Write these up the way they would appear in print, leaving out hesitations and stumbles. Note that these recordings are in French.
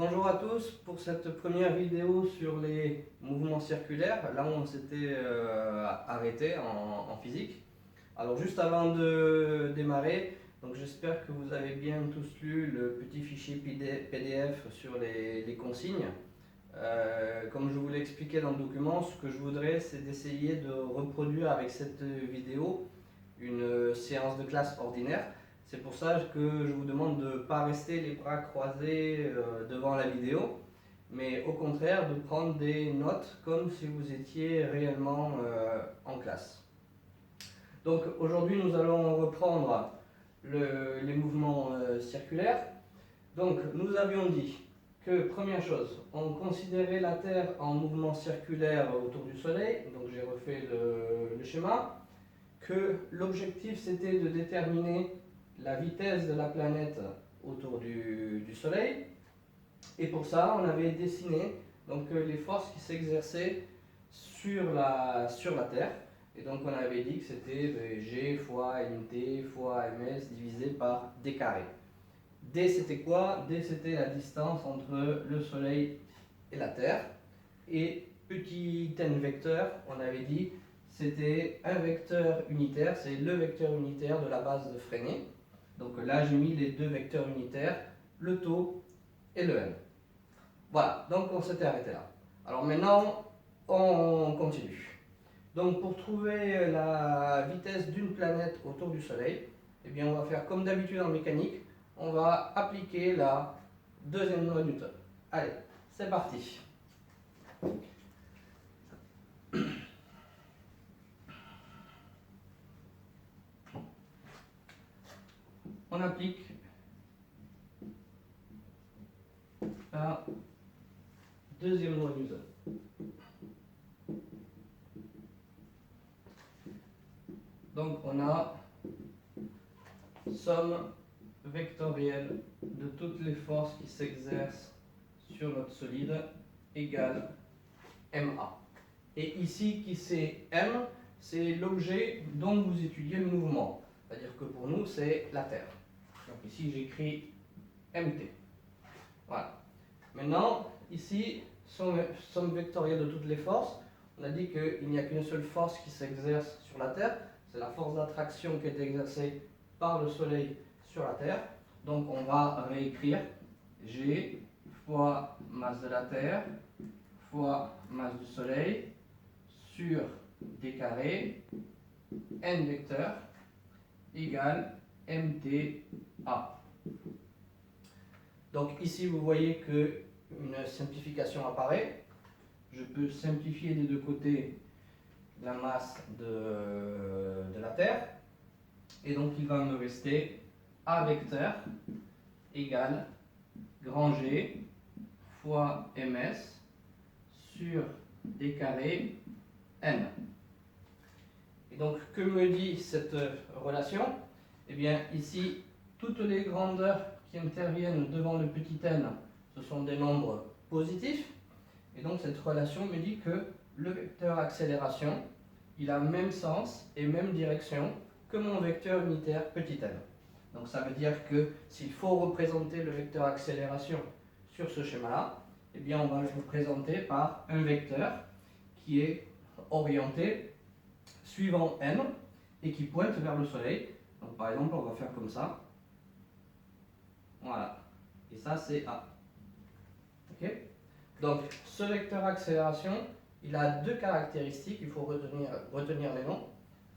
Bonjour à tous pour cette première vidéo sur les mouvements circulaires, là où on s'était arrêté en physique. Alors juste avant de démarrer, donc j'espère que vous avez bien tous lu le petit fichier PDF sur les consignes. Comme je vous l'ai expliqué dans le document, ce que je voudrais c'est d'essayer de reproduire avec cette vidéo une séance de classe ordinaire. C'est pour ça que je vous demande de ne pas rester les bras croisés devant la vidéo, mais au contraire de prendre des notes comme si vous étiez réellement en classe. Donc aujourd'hui nous allons reprendre les mouvements circulaires. Donc nous avions dit que première chose, on considérait la Terre en mouvement circulaire autour du Soleil, donc j'ai refait le schéma, que l'objectif c'était de déterminer la vitesse de la planète autour du Soleil, et pour ça on avait dessiné donc les forces qui s'exerçaient sur la Terre, et donc on avait dit que c'était G fois mt fois ms divisé par d carré. D c'était quoi? D c'était la distance entre le Soleil et la Terre, et petit n vecteur, on avait dit c'était un vecteur unitaire, c'est le vecteur unitaire de la base de Freinet. Donc là j'ai mis les deux vecteurs unitaires, le taux et le n. Voilà, donc on s'était arrêté là. Alors maintenant on continue. Donc pour trouver la vitesse d'une planète autour du Soleil, eh bien on va faire comme d'habitude en mécanique, on va appliquer la deuxième loi de Newton. Allez, c'est parti. On applique la deuxième loi de Newton. Donc on a somme vectorielle de toutes les forces qui s'exercent sur notre solide égale MA. Et ici, qui c'est M, c'est l'objet dont vous étudiez le mouvement. C'est-à-dire que pour nous, c'est la Terre. Donc ici, j'écris MT. Voilà. Maintenant, ici, somme vectorielle de toutes les forces. On a dit qu'il n'y a qu'une seule force qui s'exerce sur la Terre. C'est la force d'attraction qui est exercée par le Soleil sur la Terre. Donc on va réécrire G fois masse de la Terre fois masse du Soleil sur d carré n vecteur égale mta. Donc ici vous voyez que une simplification apparaît. Je peux simplifier des deux côtés la masse de la Terre, et donc il va me rester A vecteur égale grand G fois ms sur d carré n. Et donc que me dit cette relation? Eh bien ici, toutes les grandeurs qui interviennent devant le petit n, ce sont des nombres positifs, et donc cette relation me dit que le vecteur accélération, il a même sens et même direction que mon vecteur unitaire petit n. Donc ça veut dire que s'il faut représenter le vecteur accélération sur ce schéma-là, eh bien on va le représenter par un vecteur qui est orienté suivant n et qui pointe vers le Soleil. Donc par exemple, on va faire comme ça. Voilà. Et ça, c'est A. Ok? Donc ce vecteur accélération, il a deux caractéristiques, il faut retenir les noms.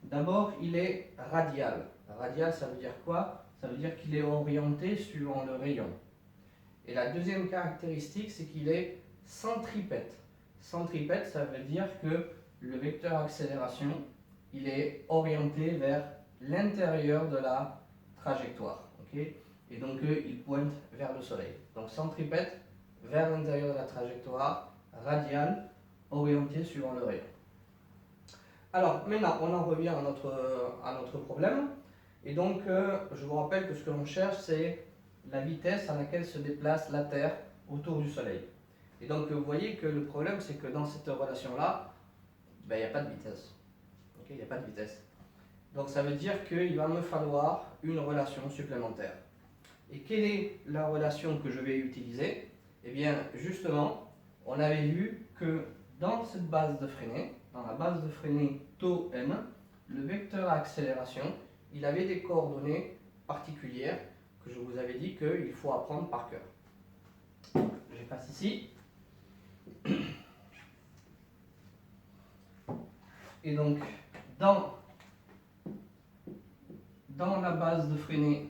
D'abord, il est radial. Radial, ça veut dire quoi? Ça veut dire qu'il est orienté suivant le rayon. Et la deuxième caractéristique, c'est qu'il est centripète. Centripète, ça veut dire que le vecteur accélération, il est orienté vers l'intérieur de la trajectoire. Okay? Et donc, il pointe vers le Soleil. Donc, centripète, vers l'intérieur de la trajectoire, radial, orienté suivant le rayon. Alors, maintenant, on en revient à notre problème. Et donc, je vous rappelle que ce que l'on cherche, c'est la vitesse à laquelle se déplace la Terre autour du Soleil. Et donc, vous voyez que le problème, c'est que dans cette relation-là, il n'y a pas de vitesse. Okay, il n'y a pas de vitesse. Donc, ça veut dire qu'il va me falloir une relation supplémentaire. Et quelle est la relation que je vais utiliser? Eh bien, justement, on avait vu que dans cette base de freinée, dans la base de freinée taux n, le vecteur accélération, il avait des coordonnées particulières que je vous avais dit qu'il faut apprendre par cœur. J'efface ici. Et donc, dans la base de freinée,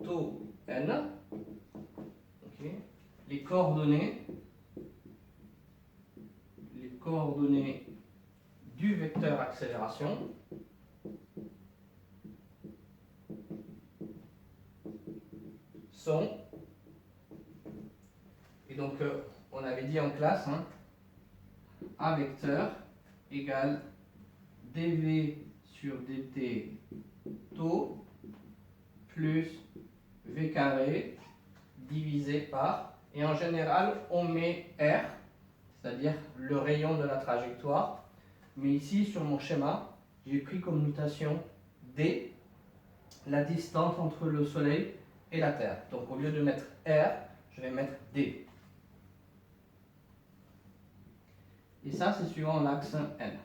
taux n, okay, les coordonnées du vecteur accélération sont, et donc on avait dit en classe, hein, A vecteur égale dv sur dt taux plus v carré divisé par, et en général on met r, c'est-à-dire le rayon de la trajectoire, mais ici sur mon schéma j'ai pris comme notation d, la distance entre le soleil et la Terre. Donc au lieu de mettre r, je vais mettre d. Et ça c'est suivant l'axe n.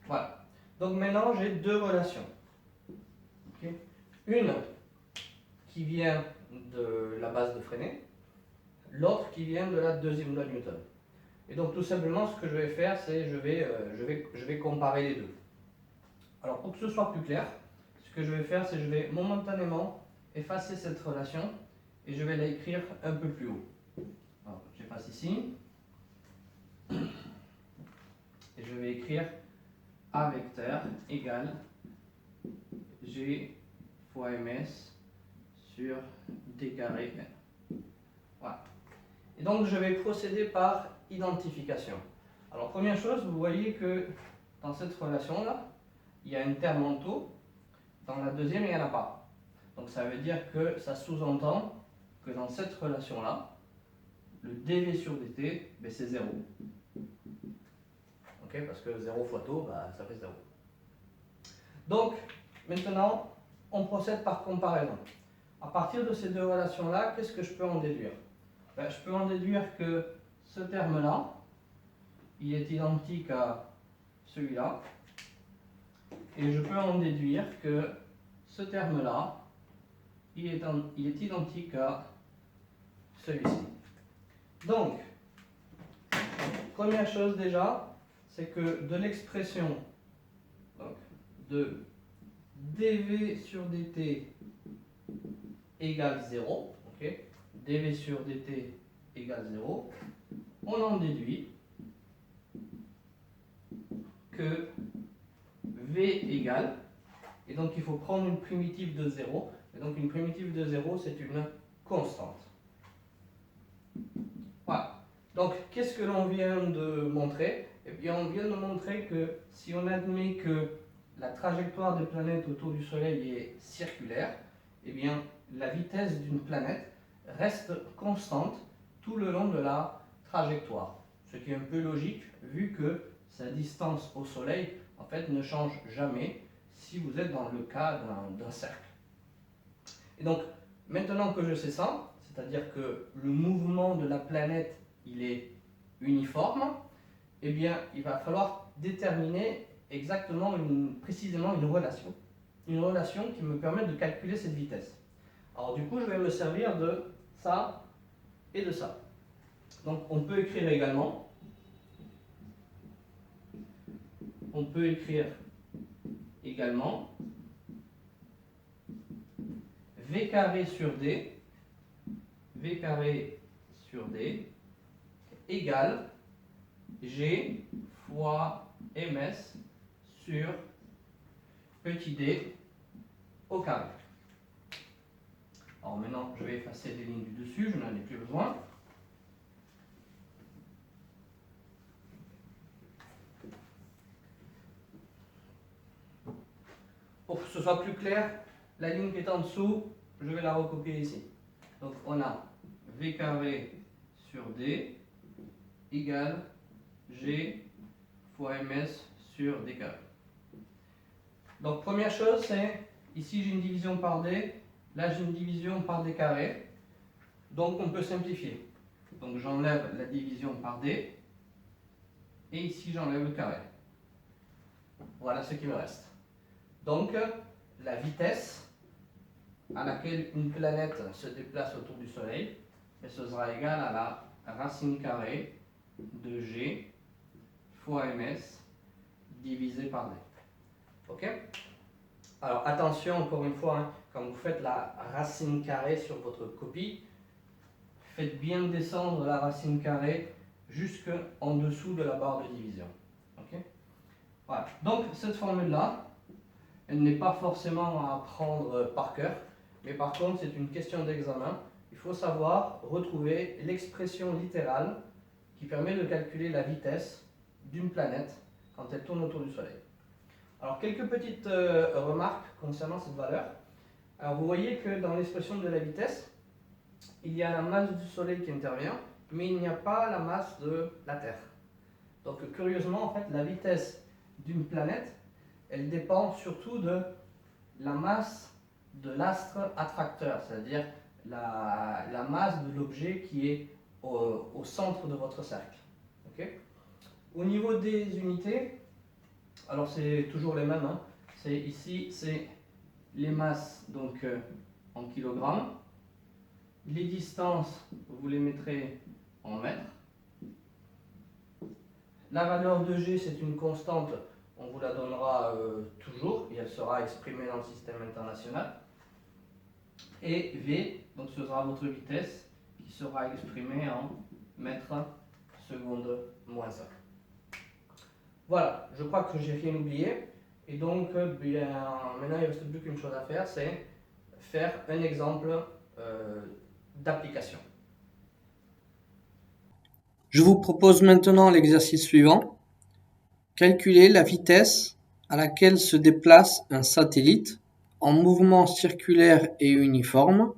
Voilà. Donc maintenant j'ai deux relations. Okay. Une qui vient de la base de freinée, l'autre qui vient de la deuxième loi de Newton. Et donc tout simplement ce que je vais faire, c'est je vais comparer les deux. Alors pour que ce soit plus clair, ce que je vais faire, c'est je vais momentanément effacer cette relation et je vais la écrire un peu plus haut. Alors j'efface ici et je vais écrire A vecteur égale G fois ms sur d carré n. Voilà. Et donc je vais procéder par identification. Alors première chose, vous voyez que dans cette relation-là, il y a un terme en taux, dans la deuxième il n'y en a pas. Donc ça veut dire que ça sous-entend que dans cette relation-là, le dv sur dt, ben, c'est 0. Okay, parce que 0 fois taux, bah, ça fait 0. Donc maintenant, on procède par comparaison. À partir de ces deux relations-là, qu'est-ce que je peux en déduire? Ben, je peux en déduire que ce terme-là, il est identique à celui-là. Et je peux en déduire que ce terme-là, il est identique à celui-ci. Donc, première chose déjà, c'est que de l'expression de dv sur dt égale 0, okay, dv sur dt égale 0, on en déduit que v égale, et donc il faut prendre une primitive de 0, et donc une primitive de 0 c'est une constante. Voilà. Donc qu'est-ce que l'on vient de montrer? Eh bien on vient de montrer que si on admet que la trajectoire des planètes autour du Soleil est circulaire, eh bien la vitesse d'une planète reste constante tout le long de la trajectoire. Ce qui est un peu logique vu que sa distance au Soleil en fait ne change jamais si vous êtes dans le cas d'un cercle. Et donc maintenant que je sais ça, c'est-à-dire que le mouvement de la planète il est uniforme, eh bien il va falloir déterminer exactement, précisément une relation qui me permet de calculer cette vitesse. Alors du coup je vais me servir de ça et de ça. Donc on peut écrire également, v carré sur d égale g fois ms sur petit d au carré. Alors maintenant je vais effacer les lignes du dessus, je n'en ai plus besoin. Pour que ce soit plus clair, la ligne qui est en dessous, je vais la recopier ici. Donc on a v carré sur d égale g fois ms sur d carré. Donc première chose, c'est Ici j'ai une division par d, là j'ai une division par d carré. Donc on peut simplifier. Donc j'enlève la division par d, et ici j'enlève le carré. Voilà ce qui me reste. Donc la vitesse à laquelle une planète se déplace autour du Soleil, ce sera égal à la racine carrée de g fois ms divisé par d. Ok? Alors attention, encore une fois, hein, quand vous faites la racine carrée sur votre copie, faites bien descendre la racine carrée jusqu'en dessous de la barre de division. Ok? Voilà. Donc cette formule-là, elle n'est pas forcément à apprendre par cœur, mais par contre c'est une question d'examen. Il faut savoir retrouver l'expression littérale qui permet de calculer la vitesse d'une planète quand elle tourne autour du Soleil. Alors quelques petites remarques concernant cette valeur. Alors vous voyez que dans l'expression de la vitesse, il y a la masse du Soleil qui intervient, mais il n'y a pas la masse de la Terre. Donc curieusement, en fait, la vitesse d'une planète, elle dépend surtout de la masse de l'astre attracteur, c'est-à-dire la masse de l'objet qui est au centre de votre cercle. Okay. Au niveau des unités, alors c'est toujours les mêmes, hein. Ici, c'est les masses donc, en kilogrammes. Les distances, vous les mettrez en mètres. La valeur de G, c'est une constante, on vous la donnera toujours, et elle sera exprimée dans le système international. Et V, donc ce sera votre vitesse, qui sera exprimée en mètres secondes moins 1. Voilà, je crois que j'ai rien oublié. Et donc, bien, maintenant, il ne reste plus qu'une chose à faire, c'est faire un exemple d'application. Je vous propose maintenant l'exercice suivant. Calculer la vitesse à laquelle se déplace un satellite en mouvement circulaire et uniforme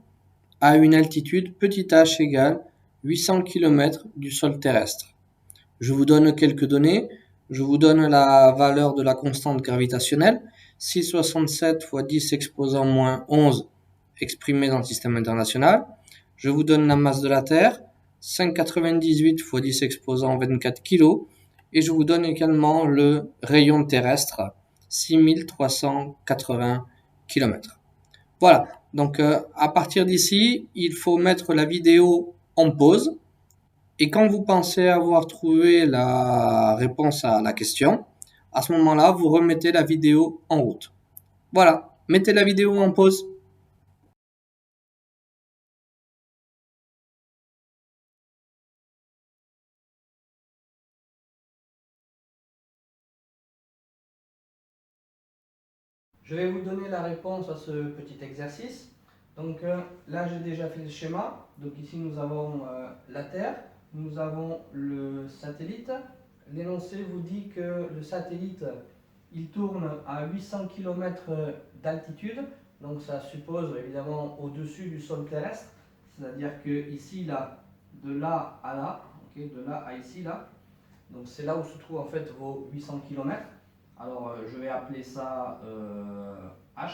à une altitude petit h égale 800 km du sol terrestre. Je vous donne quelques données. Je vous donne la valeur de la constante gravitationnelle, 6,67 fois 10 exposant moins 11 exprimée dans le système international. Je vous donne la masse de la Terre, 5,98 fois 10 exposant 24 kg. Et je vous donne également le rayon terrestre, 6380 km. Voilà, donc à partir d'ici, il faut mettre la vidéo en pause. Et quand vous pensez avoir trouvé la réponse à la question, à ce moment-là, vous remettez la vidéo en route. Voilà, mettez la vidéo en pause. Je vais vous donner la réponse à ce petit exercice. Donc là, j'ai déjà fait le schéma. Donc ici, nous avons la Terre, nous avons le satellite. L'énoncé vous dit que le satellite, il tourne à 800 km d'altitude. Donc ça suppose évidemment au-dessus du sol terrestre. C'est-à-dire que ici, là, de là à là, okay, de là à ici, là. Donc c'est là où se trouvent en fait vos 800 km. Alors je vais appeler ça H.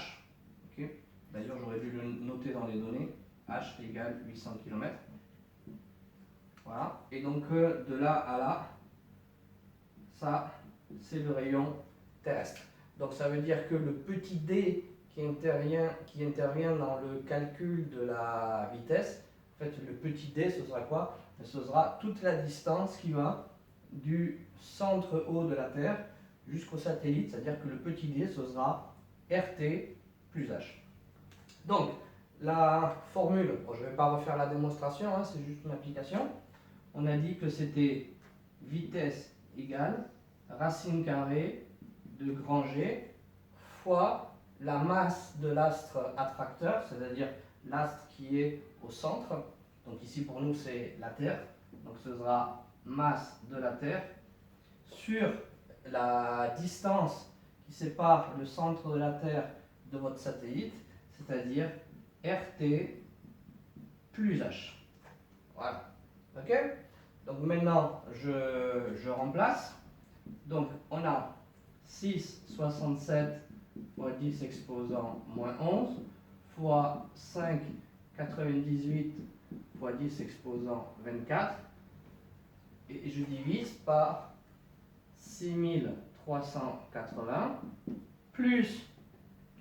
Okay. D'ailleurs j'aurais dû le noter dans les données. H égale 800 km. Voilà. Et donc de là à là, ça c'est le rayon terrestre. Donc ça veut dire que le petit d qui intervient dans le calcul de la vitesse, en fait le petit d ce sera quoi? Ce sera toute la distance qui va du centre haut de la Terre jusqu'au satellite, c'est-à-dire que le petit d, ce sera RT plus H. Donc, la formule, bon, je ne vais pas refaire la démonstration, hein, c'est juste une application. On a dit que c'était vitesse égale racine carrée de grand G fois la masse de l'astre attracteur, c'est-à-dire l'astre qui est au centre. Donc ici pour nous c'est la Terre, donc ce sera masse de la Terre sur la distance qui sépare le centre de la Terre de votre satellite, c'est-à-dire RT plus H. Voilà. Ok? Donc maintenant, je remplace. Donc on a 6,67 fois 10 exposant moins 11 fois 5, 98 fois 10 exposant 24. Et je divise par 6380 plus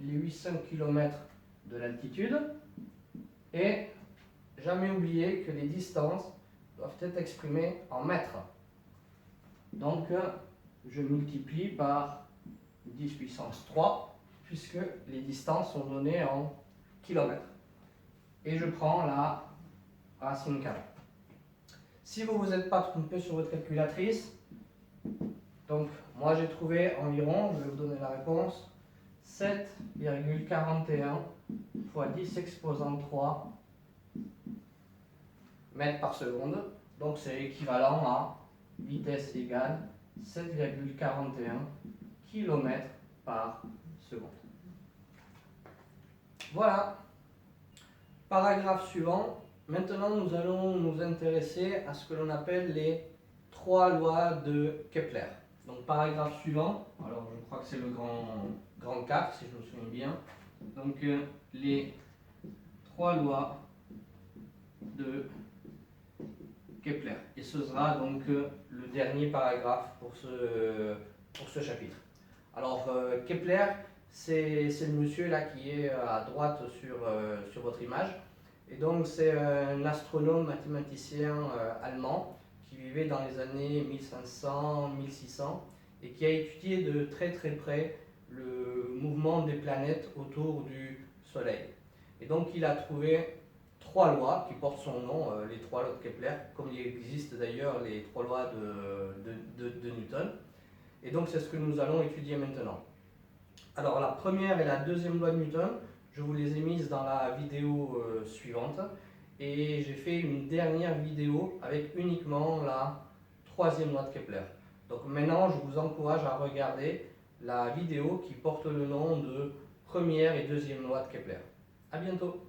les 800 km de l'altitude. Et jamais oublier que les distances doivent être exprimées en mètres. Donc je multiplie par 10 puissance 3 puisque les distances sont données en kilomètres. Et je prends la racine carrée. Si vous ne vous êtes pas trompé sur votre calculatrice, donc moi j'ai trouvé environ, je vais vous donner la réponse, 7,41 fois 10 exposant 3 mètres par seconde. Donc c'est équivalent à vitesse égale 7,41 km par seconde. Voilà. Paragraphe suivant. Maintenant, nous allons nous intéresser à ce que l'on appelle les 3 lois de Kepler. Donc, paragraphe suivant. Alors, je crois que c'est le grand 4, si je me souviens bien. Donc, les 3 lois de Kepler. Et ce sera donc le dernier paragraphe pour ce chapitre. Alors, Kepler, c'est le monsieur là qui est à droite sur votre image. Et donc, c'est un astronome mathématicien allemand qui vivait dans les années 1500-1600 et qui a étudié de très très près le mouvement des planètes autour du Soleil. Et donc, il a trouvé 3 lois qui portent son nom, les 3 lois de Kepler, comme il existe d'ailleurs les 3 lois de Newton. Et donc, c'est ce que nous allons étudier maintenant. Alors, la première et la deuxième loi de Newton, je vous les ai mises dans la vidéo suivante. Et j'ai fait une dernière vidéo avec uniquement la troisième loi de Kepler. Donc maintenant, je vous encourage à regarder la vidéo qui porte le nom de première et deuxième loi de Kepler. À bientôt!